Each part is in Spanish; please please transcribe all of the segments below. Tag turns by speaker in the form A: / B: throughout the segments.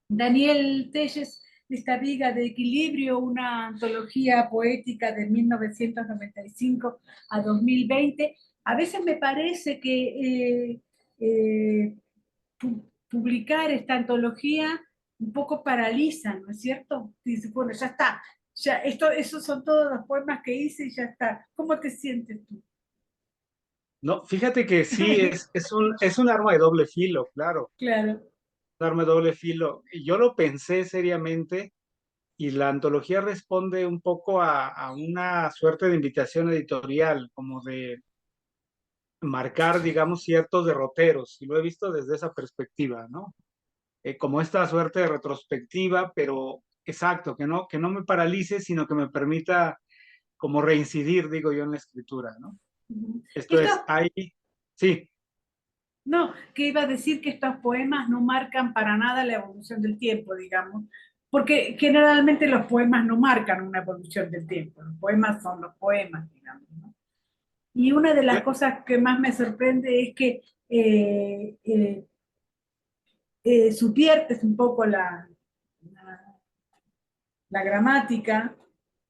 A: Daniel Telles, esta Viga de Equilibrio, una antología poética de 1995 a 2020. A veces me parece que publicar esta antología un poco paraliza, ¿no es cierto? Dice, bueno, ya está, ya esos son todos los poemas que hice y ya está. ¿Cómo te sientes tú?
B: No, fíjate que sí, es un arma de doble filo, claro,
A: Claro,
B: un arma de doble filo. Y yo lo pensé seriamente y la antología responde un poco a una suerte de invitación editorial, como de marcar, digamos, ciertos derroteros, y lo he visto desde esa perspectiva, ¿no? Como esta suerte de retrospectiva, pero exacto, que no me paralice, sino que me permita como reincidir, digo yo, en la escritura, ¿no?
A: ujú.
B: Esto
A: Esto,
B: es, hay, sí.
A: no, que iba a decir que estos poemas no marcan para nada la evolución del tiempo, digamos, porque generalmente los poemas no marcan una evolución del tiempo, los poemas son los poemas, digamos, ¿no? Y una de las cosas que más me sorprende es que eh, eh, subviertes un poco la gramática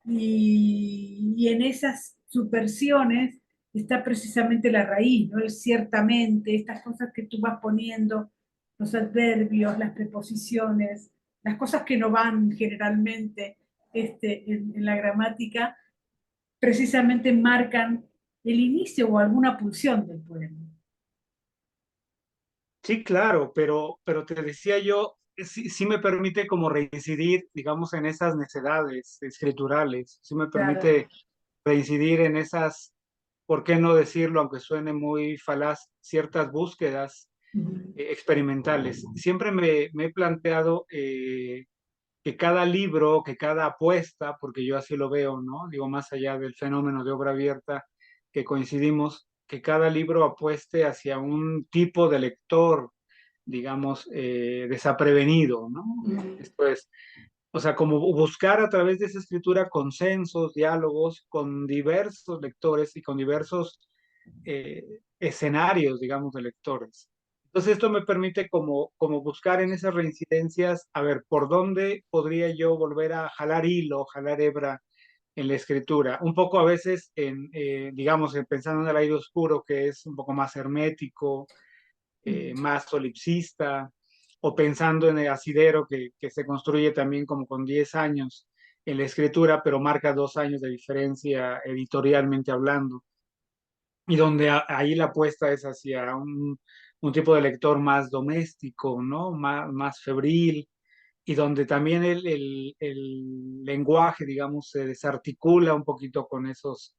A: y en esas subversiones está precisamente la raíz, ¿no? El ciertamente, estas cosas que tú vas poniendo, los adverbios, las preposiciones, las cosas que no van generalmente en la gramática, precisamente marcan el inicio o alguna pulsión del poema.
B: Sí, claro, pero te decía yo, sí, sí me permite como reincidir, digamos, en esas necedades escriturales, sí me
A: Claro.
B: permite reincidir en esas, ¿por qué no decirlo, aunque suene muy falaz, ciertas búsquedas
A: Ujú.
B: experimentales? Siempre me he planteado que cada libro, que cada apuesta, porque yo así lo veo, ¿no? Digo, más allá del fenómeno de obra abierta, que coincidimos, que cada libro apueste hacia un tipo de lector, digamos, desaprevenido, ¿no?
A: Ujú.
B: Esto es, o sea, como buscar a través de esa escritura consensos, diálogos con diversos lectores y con diversos escenarios, digamos, de lectores. Entonces esto me permite como buscar en esas reincidencias, a ver, por dónde podría yo volver a jalar hilo, jalar hebra en la escritura. Un poco a veces digamos, pensando en el aire oscuro, que es un poco más hermético, más solipsista, o pensando en el asidero que se construye también como con 10 años en la escritura, pero marca 2 años de diferencia editorialmente hablando, y donde ahí la apuesta es hacia un tipo de lector más doméstico, ¿no? Más febril, y donde también el lenguaje, digamos, se desarticula un poquito con esos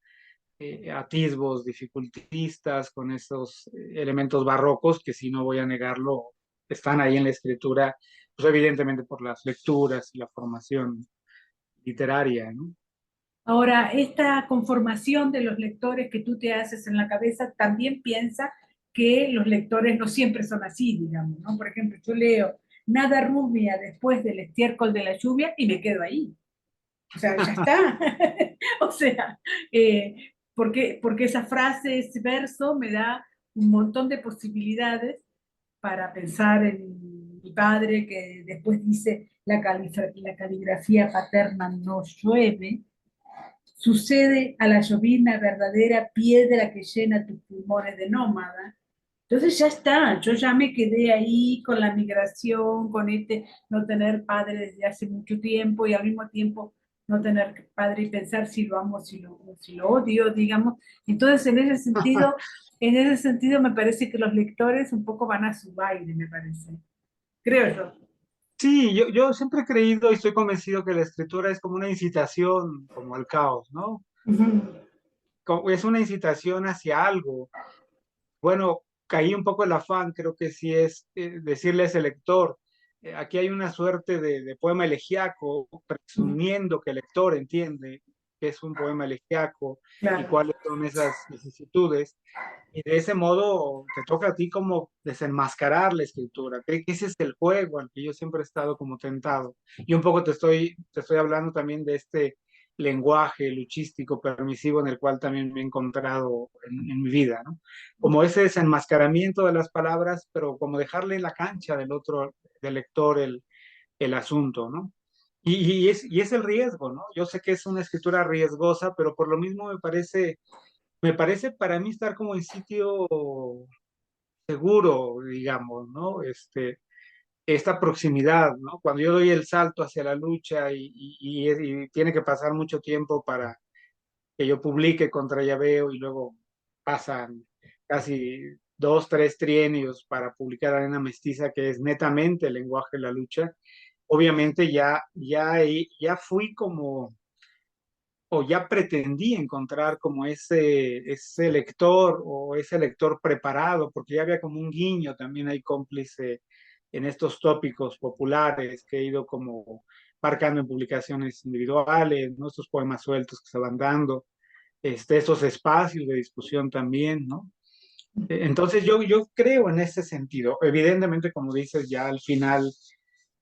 B: atisbos dificultistas, con esos elementos barrocos que, si no voy a negarlo, están ahí en la escritura, pues evidentemente por las lecturas y la formación literaria, ¿no?
A: Ahora, esta conformación de los lectores que tú te haces en la cabeza también piensa que los lectores no siempre son así, digamos, ¿no? Por ejemplo, yo leo Nada rubia después del estiércol de la lluvia y me quedo ahí. O sea, ya está. O sea, porque esa frase, ese verso me da un montón de posibilidades para pensar en mi padre que después dice la caligrafía paterna no llueve, sucede a la llovizna verdadera piedra que llena tus pulmones de nómada. Entonces ya está, yo ya me quedé ahí con la migración, con este no tener padre desde hace mucho tiempo y al mismo tiempo no tener padre y pensar si lo amo, si lo odio, digamos. Entonces en ese sentido me parece que los lectores un poco van a su baile, me parece. Creo yo.
B: Sí, yo siempre he creído y estoy convencido que la escritura es como una incitación, como al caos, ¿no?
A: Ujú.
B: Es una incitación hacia algo. Bueno, caí un poco el afán, creo que sí es decirle a ese lector, aquí hay una suerte de poema elegiaco, presumiendo que el lector entiende que es un poema elegiaco y
A: Claro.
B: cuáles son esas vicisitudes. Y de ese modo te toca a ti como desenmascarar la escritura. Creo que ese es el juego al que yo siempre he estado como tentado. Y un poco te estoy hablando también de este lenguaje luchístico permisivo en el cual también me he encontrado en mi vida, ¿no? Como ese desenmascaramiento de las palabras, pero como dejarle la cancha del otro, del lector, el asunto, ¿no? Y es el riesgo, ¿no? Yo sé que es una escritura riesgosa, pero por lo mismo me parece para mí estar como en sitio seguro, digamos, ¿no? Esta proximidad, ¿no? Cuando yo doy el salto hacia la lucha y tiene que pasar mucho tiempo para que yo publique contra Llaveo y luego pasan casi 2, 3 trienios para publicar Arena Mestiza, que es netamente el lenguaje de la lucha, obviamente ya fui como, o ya pretendí encontrar como ese lector o ese lector preparado, porque ya había como un guiño, también hay cómplice en estos tópicos populares que he ido como marcando en publicaciones individuales, ¿no? Estos poemas sueltos que se van dando, esos espacios de discusión también, ¿no? Entonces yo creo en ese sentido. Evidentemente, como dices, ya al final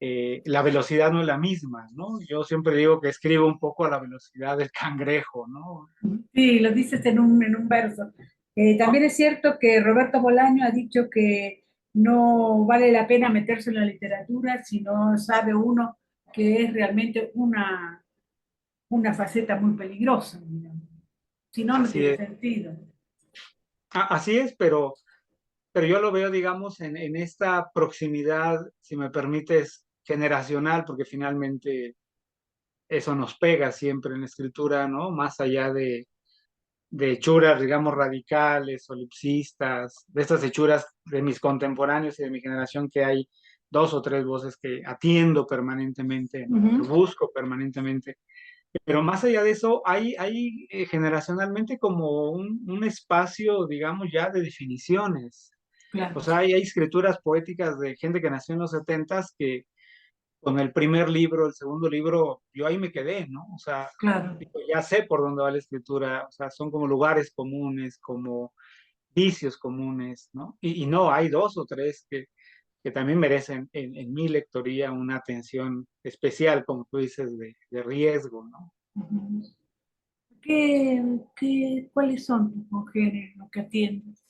B: la velocidad no es la misma, ¿no? Yo siempre digo que escribo un poco a la velocidad del cangrejo, ¿no?
A: Sí, lo dices en un verso. También es cierto que Roberto Bolaño ha dicho que no vale la pena meterse en la literatura si no sabe uno que es realmente una faceta muy peligrosa, digamos. Si no, no
B: Así
A: tiene
B: es.
A: sentido.
B: Así es, pero yo lo veo, digamos, en esta proximidad, si me permites, generacional, porque finalmente eso nos pega siempre en la escritura, ¿no? Más allá de hechuras, digamos, radicales, solipsistas, de estas hechuras de mis contemporáneos y de mi generación, que hay 2 o 3 voces que atiendo permanentemente, ¿no? Que
A: Ujú,
B: busco permanentemente. Pero más allá de eso, hay generacionalmente como un espacio, digamos, ya de definiciones.
A: claro,
B: O sea, hay escrituras poéticas de gente que nació en los setentas que con el primer libro, el segundo libro, yo ahí me quedé, ¿no? O sea,
A: claro.
B: digo, ya sé por dónde va la escritura, o sea, son como lugares comunes, como vicios comunes, ¿no? Y no, hay 2 o 3 que también merecen en mi lectoría una atención especial, como tú dices, de riesgo, ¿no?
A: Ujú. ¿Cuáles son tus congéneres que atiendes?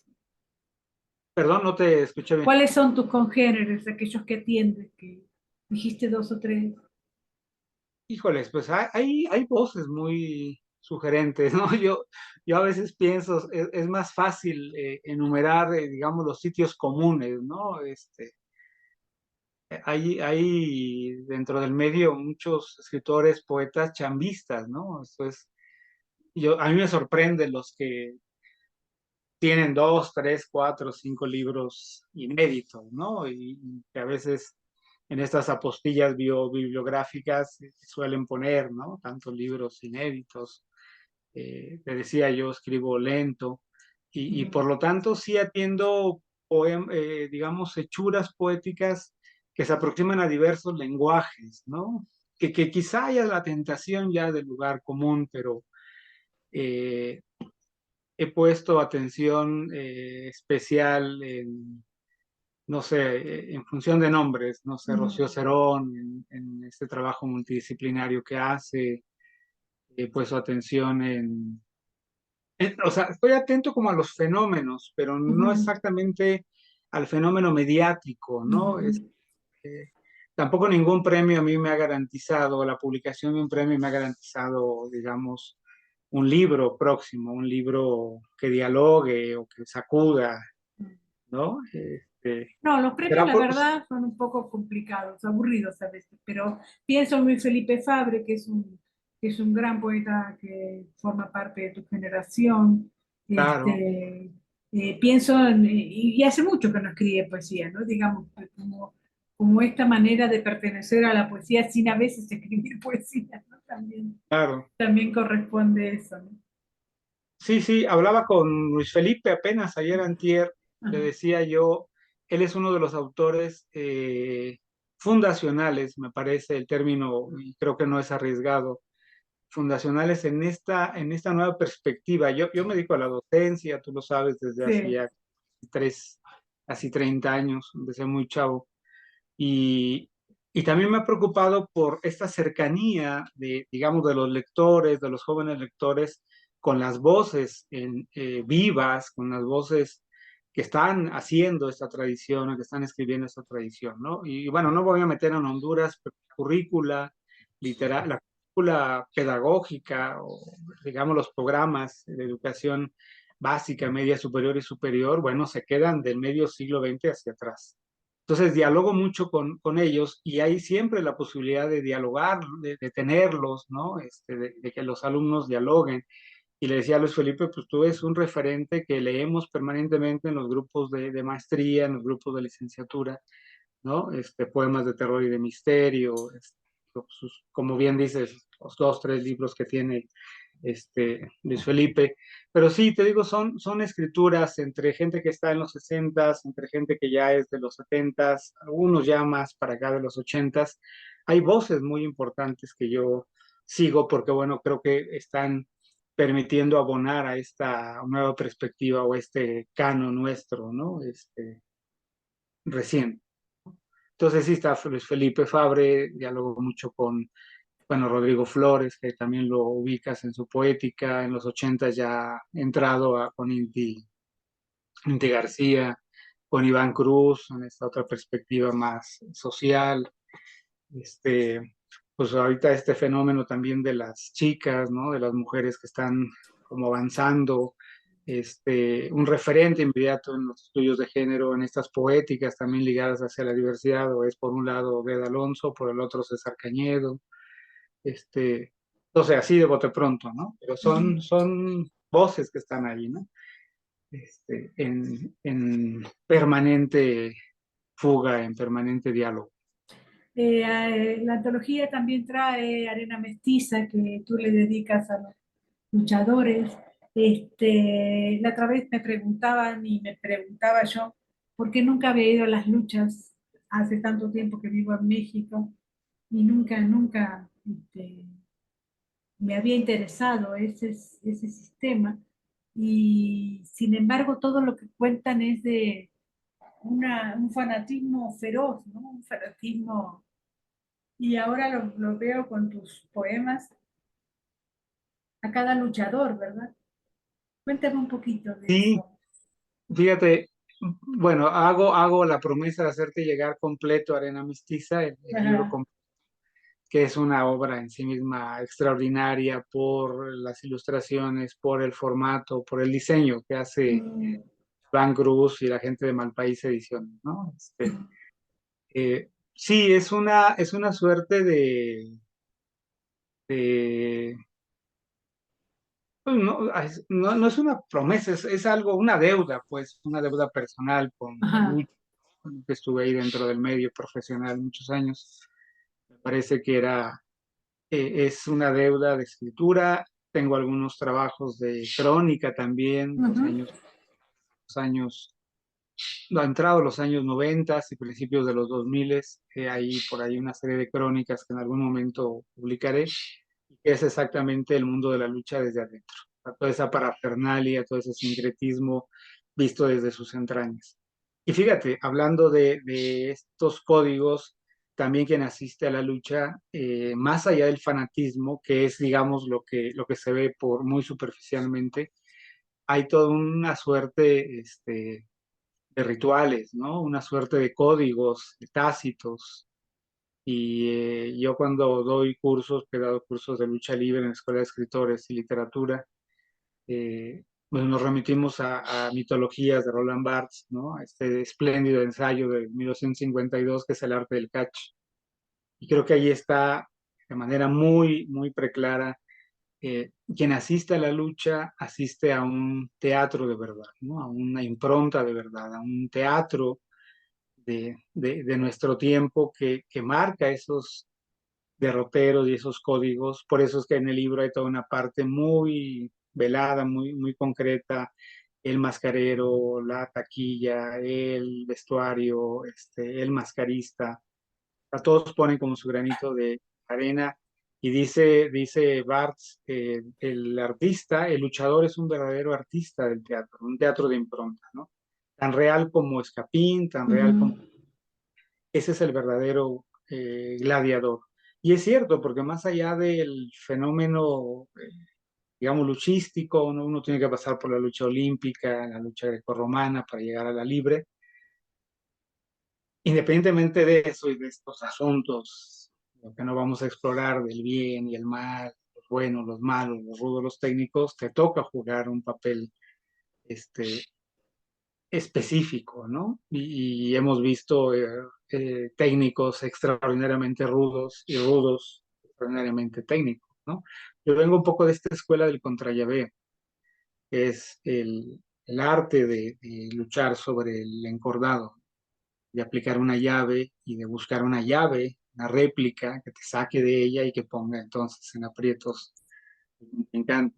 B: Perdón, no te escuché bien.
A: ¿Cuáles son tus congéneres, aquellos que atiendes, que dijiste dos o tres?
B: Híjoles, pues hay voces muy sugerentes, ¿no? Yo a veces pienso, es más fácil enumerar, digamos, los sitios comunes, ¿no? Hay dentro del medio muchos escritores, poetas chambistas, ¿no? A mí me sorprenden los que tienen 2, 3, 4, 5 libros inéditos, ¿no? Y que a veces en estas apostillas bibliográficas suelen poner, ¿no? Tantos libros inéditos. Te decía, yo escribo lento y por lo tanto sí atiendo, digamos, hechuras poéticas que se aproximan a diversos lenguajes, ¿no? Que quizá haya la tentación ya del lugar común, pero eh, he puesto atención especial en, no sé, en función de nombres, no sé,
A: Ujú,
B: Rocío Cerón, en este trabajo multidisciplinario que hace, he puesto atención o sea, estoy atento como a los fenómenos, pero no
A: ujú,
B: exactamente al fenómeno mediático, ¿no?
A: ujú.
B: Eh, Tampoco ningún premio a mí me ha garantizado, la publicación de un premio me ha garantizado, digamos, un libro próximo, un libro que dialogue o que sacuda, ¿no?
A: No, los premios,
B: Será
A: la
B: por,
A: verdad, son un poco complicados, aburridos a veces, pero pienso en Luis Felipe Fabre, que es un gran poeta que forma parte de tu generación.
B: claro,
A: Pienso y hace mucho que no escribe poesía, ¿no? Digamos, como esta manera de pertenecer a la poesía sin a veces escribir poesía, ¿no?
B: claro.
A: También corresponde eso, ¿no?
B: Sí, sí, hablaba con Luis Felipe apenas ayer antier, le
A: Ajá,
B: decía yo, él es uno de los autores fundacionales, me parece el término, y creo que no es arriesgado, fundacionales en esta nueva perspectiva. Yo me dedico a la docencia, tú lo sabes, desde hace
A: sí.
B: ya casi 30 años, empecé muy chavo, y, y también me ha preocupado por esta cercanía de, digamos, de los lectores, de los jóvenes lectores, con las voces vivas, con las voces que están haciendo esta tradición, o que están escribiendo esta tradición, ¿no? Y bueno, no voy a meter en Honduras, pero la currícula literal, la currícula pedagógica, o digamos los programas de educación básica, media, superior y superior, bueno, se quedan del medio siglo XX hacia atrás. Entonces dialogo mucho con ellos y hay siempre la posibilidad de dialogar, de tenerlos, ¿no? De que los alumnos dialoguen. Y le decía a Luis Felipe, pues tú eres un referente que leemos permanentemente en los grupos de maestría, en los grupos de licenciatura, ¿no? Poemas de terror y de misterio, como bien dices, los dos, tres libros que tiene Luis Felipe. Pero sí, te digo, son escrituras entre gente que está en los 60s, entre gente que ya es de los 70s, algunos ya más para acá de los 80s. Hay voces muy importantes que yo sigo porque, bueno, creo que están permitiendo abonar a esta nueva perspectiva o este canon nuestro, ¿no? Recién. Entonces sí está Luis Felipe Fabre, dialogo mucho con, bueno, Rodrigo Flores, que también lo ubicas en su poética, en los 80 ya ha entrado con Inti García, con Iván Cruz, en esta otra perspectiva más social. Este, pues ahorita este fenómeno también de las chicas, ¿no? De las mujeres que están como avanzando, un referente inmediato en los estudios de género, en estas poéticas también ligadas hacia la diversidad, o es por un lado Beda Alonso, por el otro César Cañedo, entonces así de bote pronto, ¿no? Pero son voces que están ahí, ¿no? En permanente fuga, en permanente diálogo.
A: La antología también trae Arena Mestiza, que tú le dedicas a los luchadores. La otra vez me preguntaban y me preguntaba yo, ¿por qué nunca había ido a las luchas hace tanto tiempo que vivo en México? Y nunca me había interesado ese sistema. Y sin embargo, todo lo que cuentan es de un fanatismo feroz, ¿no? Un fanatismo. Y ahora lo veo con tus poemas a cada luchador, ¿verdad? Cuéntame un poquito de
B: Sí,
A: eso.
B: fíjate, bueno, hago la promesa de hacerte llegar completo Arena Mestiza, el libro
A: Ajá.
B: que es una obra en sí misma extraordinaria por las ilustraciones, por el formato, por el diseño que hace
A: Mm,
B: Van Cruz y la gente de Malpaís Ediciones, ¿no? Sí, es una suerte de pues no, no es una promesa, es algo, una deuda, pues, una deuda personal con la
A: ajá.
B: lucha, que estuve ahí dentro del medio profesional muchos años. Me parece que es una deuda de escritura. Tengo algunos trabajos de crónica también,
A: Ujú.
B: los años, no, entrado los años 90 y principios de los 2000, hay por ahí una serie de crónicas que en algún momento publicaré, que es exactamente el mundo de la lucha desde adentro, toda esa parafernalia, todo ese sincretismo visto desde sus entrañas. Y fíjate, hablando de estos códigos, también quien asiste a la lucha, más allá del fanatismo, que es, digamos, lo que se ve por muy superficialmente, hay toda una suerte de rituales, ¿no? Una suerte de códigos tácitos. Y yo cuando doy cursos, que he dado cursos de lucha libre en la Escuela de Escritores y Literatura, pues nos remitimos a mitologías de Roland Barthes, ¿no? A este espléndido ensayo de 1952 que es El arte del catch. Y creo que ahí está de manera muy, muy preclara, quien asiste a la lucha asiste a un teatro de verdad, ¿no? A una impronta de verdad, a un teatro de nuestro tiempo que marca esos derroteros y esos códigos. Por eso es que en el libro hay toda una parte muy velada, muy, muy concreta, el mascarero, la taquilla, el vestuario, el mascarista. A todos ponen como su granito de arena. Y dice Barthes, el artista, el luchador es un verdadero artista del teatro, un teatro de impronta, ¿no? Tan real como Escapín, tan real como...
A: Ujú.
B: Ese es el verdadero gladiador. Y es cierto, porque más allá del fenómeno digamos, luchístico, uno tiene que pasar por la lucha olímpica, la lucha grecorromana para llegar a la libre. Independientemente de eso y de estos asuntos, lo que no vamos a explorar del bien y el mal, los buenos, los malos, los rudos, los técnicos, te toca jugar un papel este, específico, ¿no? Y hemos visto técnicos extraordinariamente rudos y rudos extraordinariamente técnicos, ¿no? Yo vengo un poco de esta escuela del contrallaveo, que es el arte de luchar sobre el encordado, de aplicar una llave y de buscar una llave, una réplica que te saque de ella y que ponga entonces en aprietos el contrincante.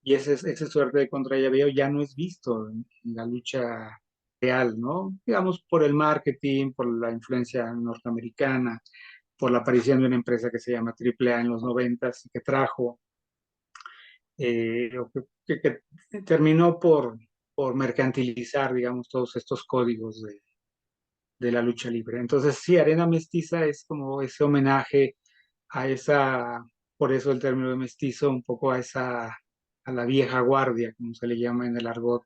B: Y ese suerte de contrallaveo ya no es visto en la lucha real, ¿no? Digamos, por el marketing, por la influencia norteamericana, por la aparición de una empresa que se llama AAA en los 90 y que trajo, o que terminó por mercantilizar, digamos, todos estos códigos de la lucha libre. Entonces, sí, Arena Mestiza es como ese homenaje a esa, por eso el término de mestizo, un poco a esa, a la vieja guardia, como se le llama en el argot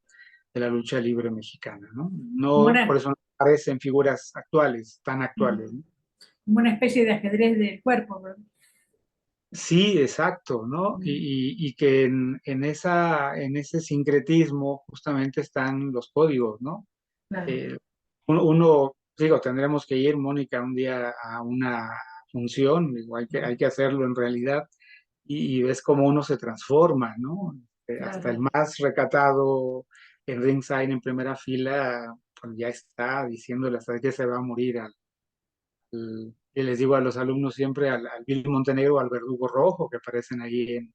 B: de la lucha libre mexicana, ¿no?
A: Como
B: No, por
A: una,
B: eso no aparecen figuras actuales, tan actuales,
A: ujú,
B: ¿no?
A: como una especie de ajedrez del cuerpo, ¿verdad?
B: Sí, exacto, ¿no?
A: Mm,
B: Y que en ese sincretismo justamente están los códigos, ¿no?
A: claro.
B: Eh, digo, tendremos que ir, Mónica, un día a una función, digo, hay que hacerlo en realidad, y ves cómo uno se transforma, ¿no? Hasta el
A: Claro.
B: más recatado en ringside en primera fila, pues ya está diciéndole hasta que se va a morir y les digo a los alumnos siempre al Bill Montenegro o al Verdugo Rojo que aparecen ahí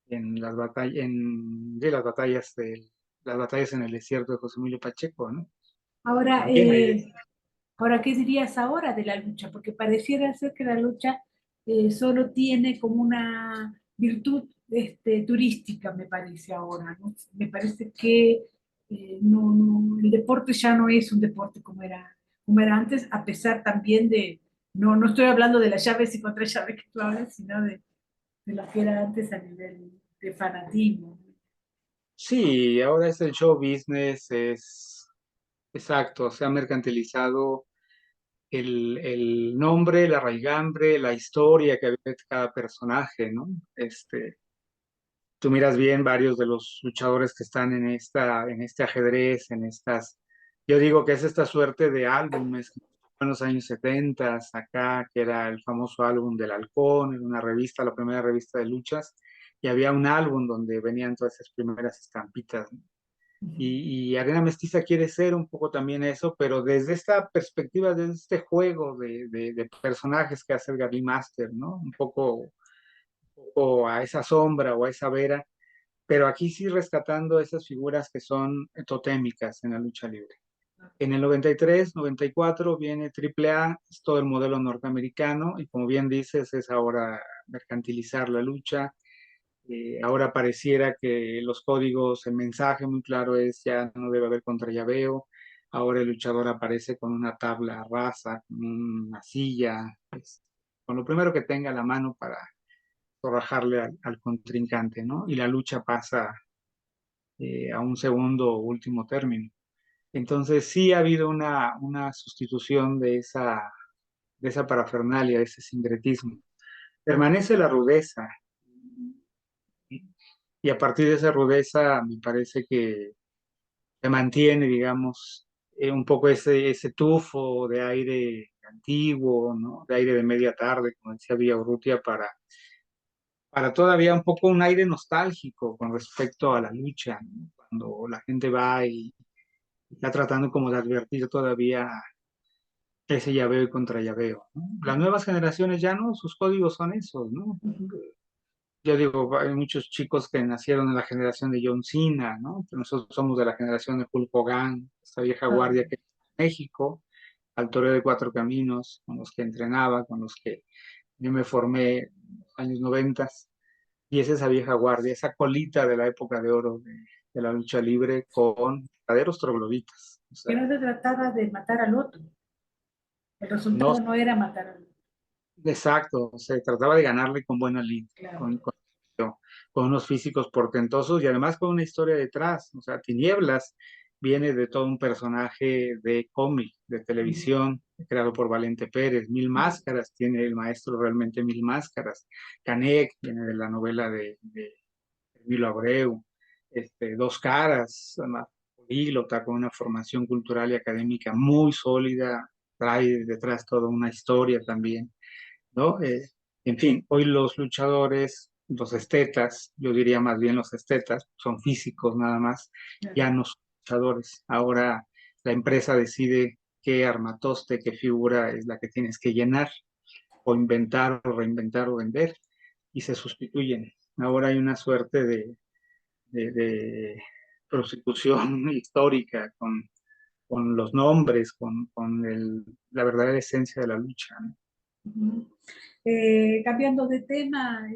B: en las batallas, de las batallas en el desierto de José Emilio Pacheco, ¿no?
A: Ahora,
B: También hay.
A: ahora, ¿qué dirías ahora de la lucha? Porque pareciera ser que la lucha solo tiene como una virtud turística, me parece ahora, ¿no? Me parece que el deporte ya no es un deporte como era antes, a pesar también de, no estoy hablando de las llaves y contrallaves que tú hablas, sino de lo que era antes a nivel de fanatismo.
B: Sí, ahora es el show business, es exacto, se ha mercantilizado el nombre, la raigambre, la historia que había de cada personaje, ¿no? Tú miras bien varios de los luchadores que están en este ajedrez, yo digo que es esta suerte de álbumes que en los años 70, acá, que era el famoso álbum del Halcón, en una revista, la primera revista de luchas, y había un álbum donde venían todas esas primeras estampitas, ¿no? Y Arena Mestiza quiere ser un poco también eso, pero desde esta perspectiva, desde este juego de personajes que hace el Gary Master, ¿no? Un poco a esa sombra o a esa vera, pero aquí sí rescatando esas figuras que son totémicas en la lucha libre. En el 93, 94 viene AAA, es todo el modelo norteamericano, y como bien dices, es ahora mercantilizar la lucha. Ahora pareciera que los códigos, el mensaje muy claro es ya no debe haber contrallaveo. Ahora el luchador aparece con una tabla rasa, con una silla, con lo primero que tenga a la mano para rajarle al contrincante, ¿no? Y la lucha pasa a un segundo o último término. Entonces sí ha habido una sustitución de esa parafernalia, de ese sincretismo. Permanece la rudeza, y a partir de esa rudeza me parece que se mantiene, digamos, un poco ese tufo de aire antiguo, ¿no? De aire de media tarde, como decía Villaurrutia, para todavía un poco un aire nostálgico con respecto a la lucha, ¿no? Cuando la gente va y está tratando como de advertir todavía ese llaveo y contra llaveo, ¿no? Las nuevas generaciones ya no, sus códigos son esos, ¿no? Yo digo, hay muchos chicos que nacieron en la generación de John Cena, ¿no? Pero nosotros somos de la generación de Hulk Hogan, esta vieja
A: Ah,
B: guardia que es México, al toreo de Cuatro Caminos, con los que entrenaba, con los que yo me formé en los años 90, y es esa vieja guardia, esa colita de la época de oro de la lucha libre con verdaderos trogloditas. O
A: que no
B: sea,
A: se trataba de matar al otro, el
B: no,
A: resultado no era matar al otro,
B: exacto, se trataba de ganarle con buena lid,
A: claro.
B: con unos físicos portentosos y además con una historia detrás. O sea, Tinieblas viene de todo un personaje de cómic, de televisión, creado por Valente Pérez. Mil Máscaras, tiene el maestro realmente Mil Máscaras. Canek viene de la novela de Emilio Abreu. Dos Caras, una políglota con una formación cultural y académica muy sólida, trae detrás toda una historia también, ¿no? En fin, hoy los luchadores, los estetas, yo diría más bien los estetas, son físicos nada más, ya no son luchadores. Ahora la empresa decide qué armatoste, qué figura es la que tienes que llenar, o inventar, o reinventar, o vender, y se sustituyen. Ahora hay una suerte de prostitución histórica con los nombres, con la verdadera esencia de la lucha, ¿no?
A: Ujú. Cambiando de tema,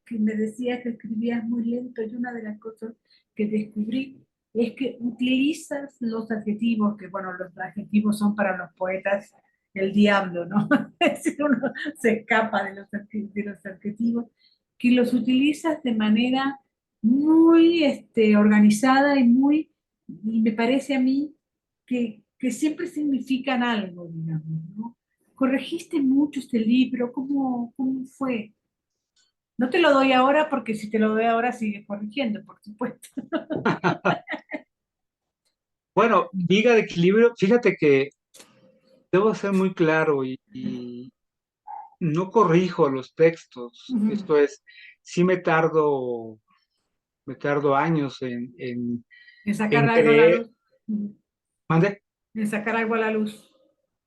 A: que me decías que escribías muy lento y una de las cosas que descubrí es que utilizas los adjetivos, que bueno, los adjetivos son para los poetas el diablo, ¿no? Es decir, uno se escapa de de los adjetivos, que los utilizas de manera muy organizada y muy, y me parece a mí que siempre significan algo, digamos, ¿no? ¿Corregiste mucho este libro? ¿Cómo fue? No te lo doy ahora porque si te lo doy ahora sigues corrigiendo, por supuesto.
B: Bueno, Viga de Equilibrio, fíjate que debo ser muy claro y no corrijo los textos.
A: Ujú.
B: Esto es, sí me tardo años
A: En sacar
B: en
A: algo a la
B: creer.
A: luz. Ujú.
B: ¿Mande?
A: En sacar algo a la luz.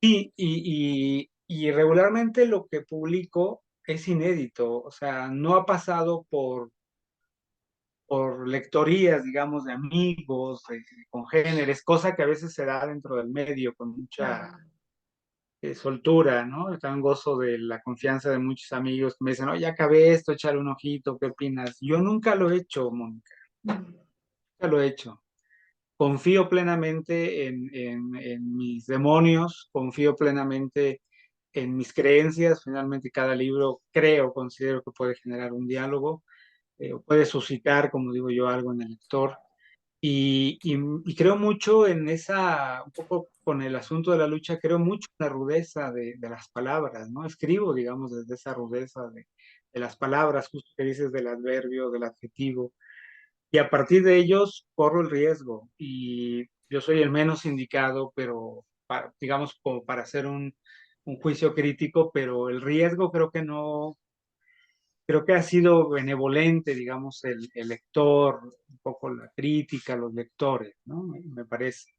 B: Sí, y regularmente lo que publico es inédito, o sea, no ha pasado por lectorías, digamos, de amigos, de congéneres, cosa que a veces se da dentro del medio con mucha
A: Claro.
B: soltura, ¿no? Yo también gozo de la confianza de muchos amigos que me dicen, oye, ya acabé esto, échale un ojito, ¿qué opinas? Yo nunca lo he hecho, Mónica,
A: Ujú.
B: nunca lo he hecho. Confío plenamente en mis demonios, confío plenamente en mis creencias. Finalmente, cada libro considero que puede generar un diálogo, puede suscitar, como digo yo, algo en el lector. Y creo mucho en esa, un poco con el asunto de la lucha, creo mucho en la rudeza de las palabras, ¿no? Escribo, digamos, desde esa rudeza de las palabras, justo que dices del adverbio, del adjetivo, y a partir de ellos corro el riesgo. Y yo soy el menos indicado, pero digamos, como para hacer un juicio crítico, pero el riesgo creo que no, creo que ha sido benevolente, digamos, el lector, un poco la crítica, los lectores, ¿no? Me parece.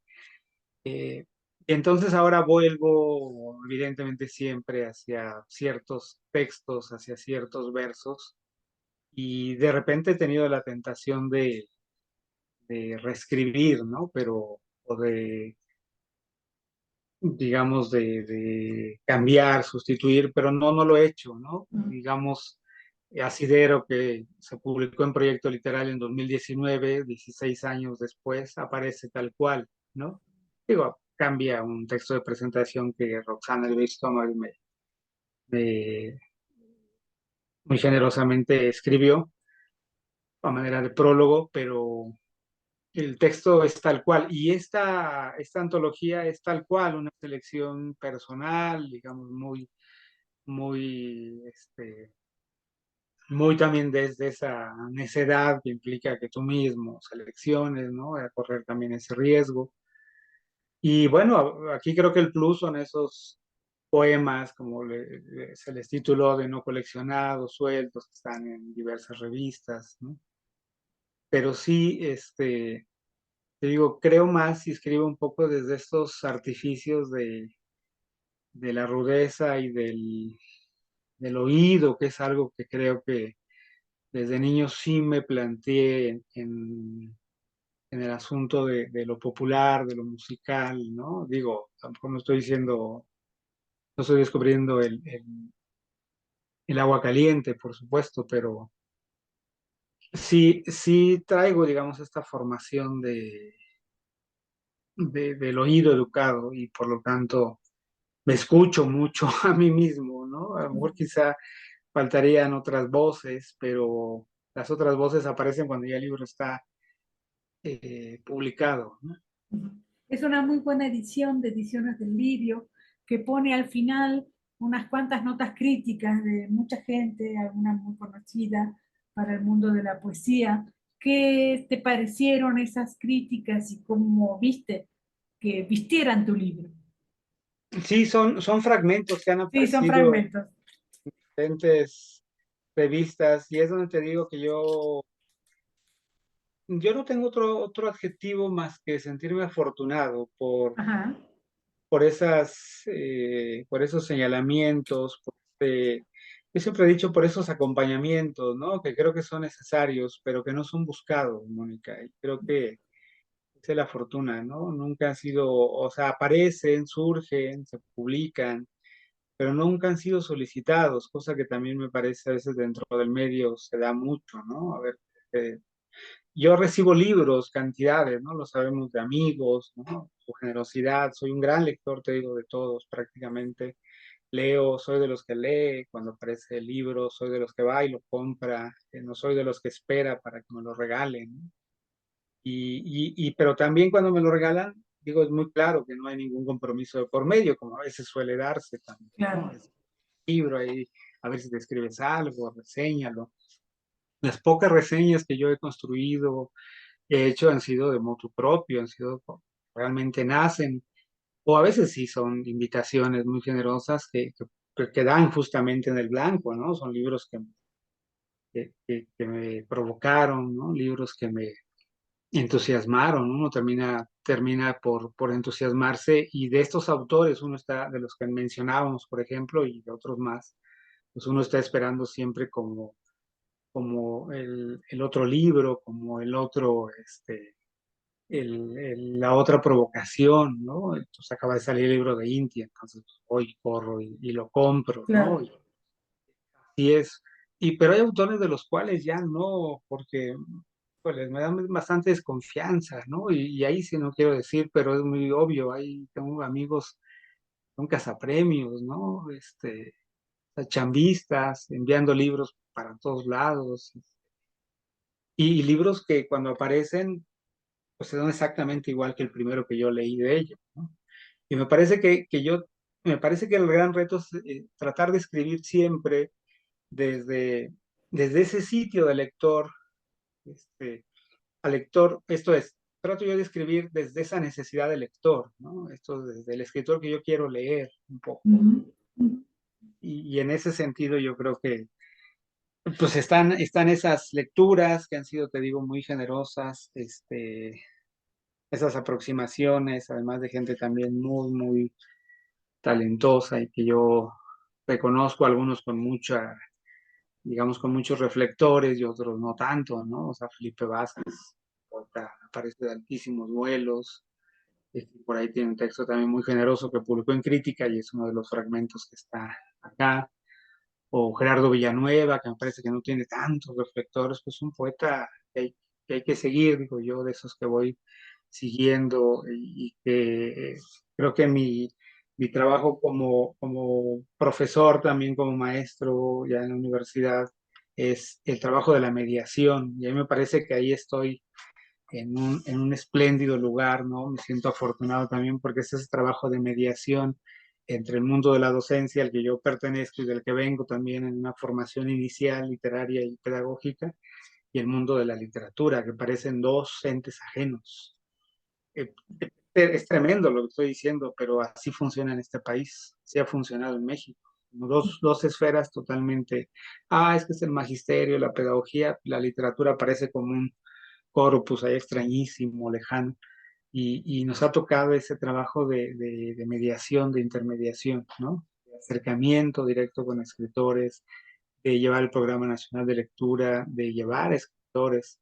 B: Eh, y entonces ahora vuelvo, evidentemente, siempre hacia ciertos textos, hacia ciertos versos, y de repente he tenido la tentación de reescribir, ¿no? Pero, o de, digamos, de cambiar, sustituir, pero no lo he hecho, ¿no?
A: Ujú.
B: Digamos, Asidero, que se publicó en Proyecto Literal en 2019, 16 años después, aparece tal cual, ¿no? Digo, cambia un texto de presentación que Roxana Luis Thomas me muy generosamente escribió a manera de prólogo, pero el texto es tal cual. Y esta antología es tal cual, una selección personal, digamos, muy, muy también desde esa necedad que implica que tú mismo selecciones, ¿no? A correr también ese riesgo. Y bueno, aquí creo que el plus son esos poemas, como se les tituló, de no coleccionados, sueltos, que están en diversas revistas, ¿no? Pero sí, te digo, creo más y escribo un poco desde estos artificios de la rudeza y del oído, que es algo que creo que desde niño sí me planteé en el asunto de lo popular, de lo musical, ¿no? Digo, tampoco no estoy diciendo, no estoy descubriendo el agua caliente, por supuesto, pero sí traigo, digamos, esta formación del oído educado y por lo tanto me escucho mucho a mí mismo, ¿no? A lo mejor quizá faltarían otras voces, pero las otras voces aparecen cuando ya el libro está publicado, ¿no?
A: Es una muy buena edición de Ediciones del Lirio, que pone al final unas cuantas notas críticas de mucha gente, algunas muy conocida para el mundo de la poesía. ¿Qué te parecieron esas críticas y cómo viste que vistieran tu libro?
B: Sí, son fragmentos que han
A: Sí, son
B: aparecido en
A: fragmentos.
B: diferentes revistas y es donde te digo que yo no tengo otro adjetivo más que sentirme afortunado
A: Ajá,
B: por esos señalamientos, yo siempre he dicho por esos acompañamientos, ¿no? Que creo que son necesarios, pero que no son buscados, Mónica. Y creo que esa es la fortuna, ¿no? Nunca han sido, o sea, aparecen, surgen, se publican, pero nunca han sido solicitados, cosa que también me parece a veces dentro del medio se da mucho, ¿no? A ver, eh, yo recibo libros, cantidades, ¿no? Lo sabemos de amigos, ¿no? Su generosidad, soy un gran lector, te digo, de todos prácticamente. Leo, soy de los que lee cuando aparece el libro, soy de los que va y lo compra, no soy de los que espera para que me lo regalen, ¿no? Pero también cuando me lo regalan, digo, es muy claro que no hay ningún compromiso de por medio, como a veces suele darse también, ¿no?
A: claro,
B: Es un libro ahí, a ver si te escribes algo, reséñalo. Las pocas reseñas que yo he construido, he hecho, han sido de motu propio, han sido, realmente nacen, o a veces sí son invitaciones muy generosas que dan justamente en el blanco, ¿no? Son libros que me provocaron, ¿no? Libros que me entusiasmaron, ¿no? Uno termina por entusiasmarse y de estos autores, uno está, de los que mencionábamos, por ejemplo, y de otros más, pues uno está esperando siempre como el otro libro, como el otro, la otra provocación, ¿no? Entonces acaba de salir el libro de India, entonces pues, hoy corro y lo compro, ¿no?
A: claro.
B: Y así es. Pero hay autores de los cuales ya no, porque pues, me dan bastante desconfianza, ¿no? Y ahí sí no quiero decir, pero es muy obvio, ahí tengo amigos, son cazapremios, ¿no? Chambistas, enviando libros para todos lados, y libros que cuando aparecen, pues son exactamente igual que el primero que yo leí de ellos, ¿no? Y me parece que el gran reto es tratar de escribir siempre desde, desde ese sitio de lector, este, al lector, esto es, trato yo de escribir desde esa necesidad del lector, ¿no? Esto desde el escritor que yo quiero leer un poco.
A: Ujú, ujú.
B: Y en ese sentido yo creo que pues están esas lecturas que han sido, te digo, muy generosas, esas aproximaciones, además de gente también muy talentosa y que yo reconozco algunos con digamos, con muchos reflectores y otros no tanto, ¿no? O sea, Felipe Vázquez, poeta, aparece de altísimos vuelos, por ahí tiene un texto también muy generoso que publicó en Crítica y es uno de los fragmentos que está acá, o Gerardo Villanueva, que me parece que no tiene tantos reflectores, pues un poeta que hay que seguir, digo yo, de esos que voy siguiendo y que creo que mi trabajo como profesor, también como maestro ya en la universidad, es el trabajo de la mediación. Y a mí me parece que ahí estoy en un espléndido lugar, ¿no? Me siento afortunado también porque es ese trabajo de mediación entre el mundo de la docencia al que yo pertenezco y del que vengo también en una formación inicial literaria y pedagógica, y el mundo de la literatura, que parecen dos entes ajenos. Es tremendo lo que estoy diciendo, pero así funciona en este país, así ha funcionado en México. Dos esferas totalmente, es que es el magisterio, la pedagogía, la literatura parece como un corpus ahí extrañísimo, lejano, y nos ha tocado ese trabajo de mediación, de intermediación, ¿no? De acercamiento directo con escritores, de llevar el Programa Nacional de Lectura, de llevar escritores,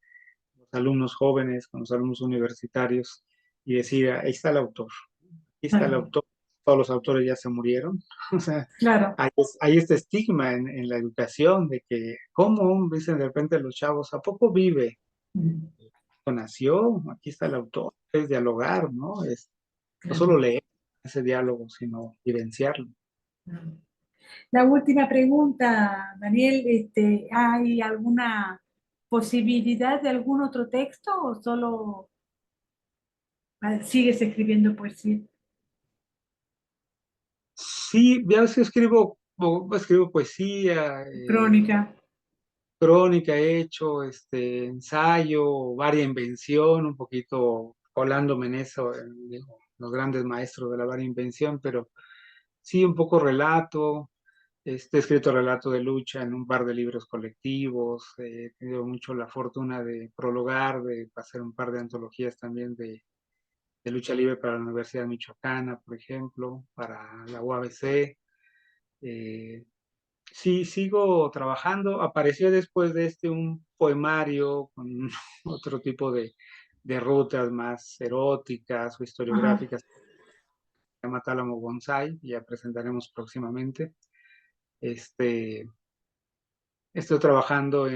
B: los alumnos jóvenes, con los alumnos universitarios, y decir, ahí está el autor, ahí está el
A: Claro,
B: autor, todos los autores ya se murieron, o sea,
A: claro.
B: hay este estigma en la educación de que, ¿cómo dicen de repente los chavos, a poco vive?
A: Mm,
B: Nació, aquí está el autor, es dialogar, ¿no? Es no
A: claro,
B: solo leer ese diálogo, sino vivenciarlo.
A: claro. La última pregunta, Daniel, ¿hay alguna posibilidad de algún otro texto o solo sigues escribiendo poesía?
B: Sí, ya ves que escribo poesía,
A: Crónica.
B: crónica he hecho, ensayo, varia invención, un poquito colándome en eso, digo, los grandes maestros de la varia invención, pero sí, un poco relato. He escrito relato de lucha en un par de libros colectivos. He tenido mucho la fortuna de prologar, de hacer un par de antologías también de lucha libre para la Universidad Michoacana, por ejemplo, para la UABC. Eh, sí, sigo trabajando. Apareció después de un poemario con otro tipo de rutas más eróticas o
A: Ajá.
B: historiográficas, se llama Tálamo Bonsai, y ya presentaremos próximamente. Este, Estoy trabajando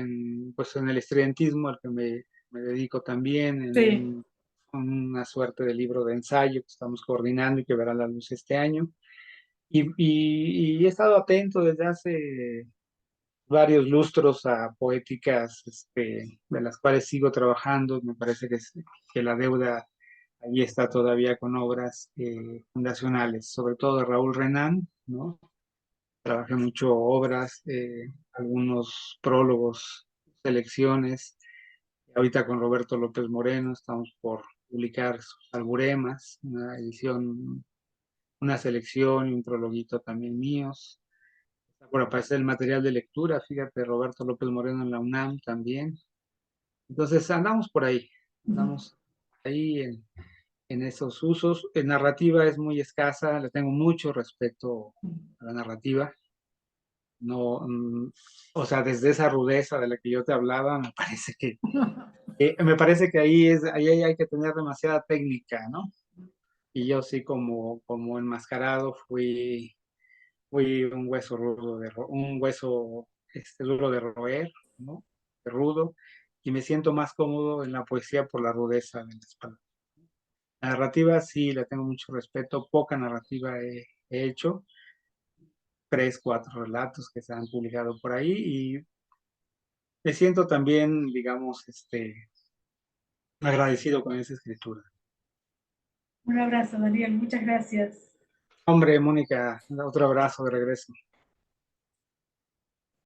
B: pues, en el estudiantismo, al que me dedico también,
A: Sí.
B: una suerte de libro de ensayo que estamos coordinando y que verá la luz este año. Y he estado atento desde hace varios lustros a poéticas, de las cuales sigo trabajando. Me parece que la deuda allí está todavía con obras fundacionales, sobre todo de Raúl Renán, ¿no? Trabajé mucho obras, algunos prólogos, selecciones. Ahorita con Roberto López Moreno estamos por publicar sus alburemas, una edición, una selección y un prologuito también míos. Está por aparecer el material de lectura, fíjate, Roberto López Moreno en la UNAM también. Entonces
A: Ujú.
B: andamos ahí en esos usos. En narrativa es muy escasa, le tengo mucho respeto a la narrativa. No, o sea, desde esa rudeza de la que yo te hablaba, me parece que ahí hay que tener demasiada técnica, ¿no? Y yo sí como enmascarado fui un hueso rudo un hueso duro de roer, ¿no? De rudo, y me siento más cómodo en la poesía por la rudeza de las palabras. La narrativa sí, le tengo mucho respeto, poca narrativa he hecho, tres, cuatro relatos que se han publicado por ahí, y me siento también, digamos, agradecido con esa escritura.
A: Un abrazo, Daniel. Muchas gracias.
B: Hombre, Mónica, otro abrazo de regreso.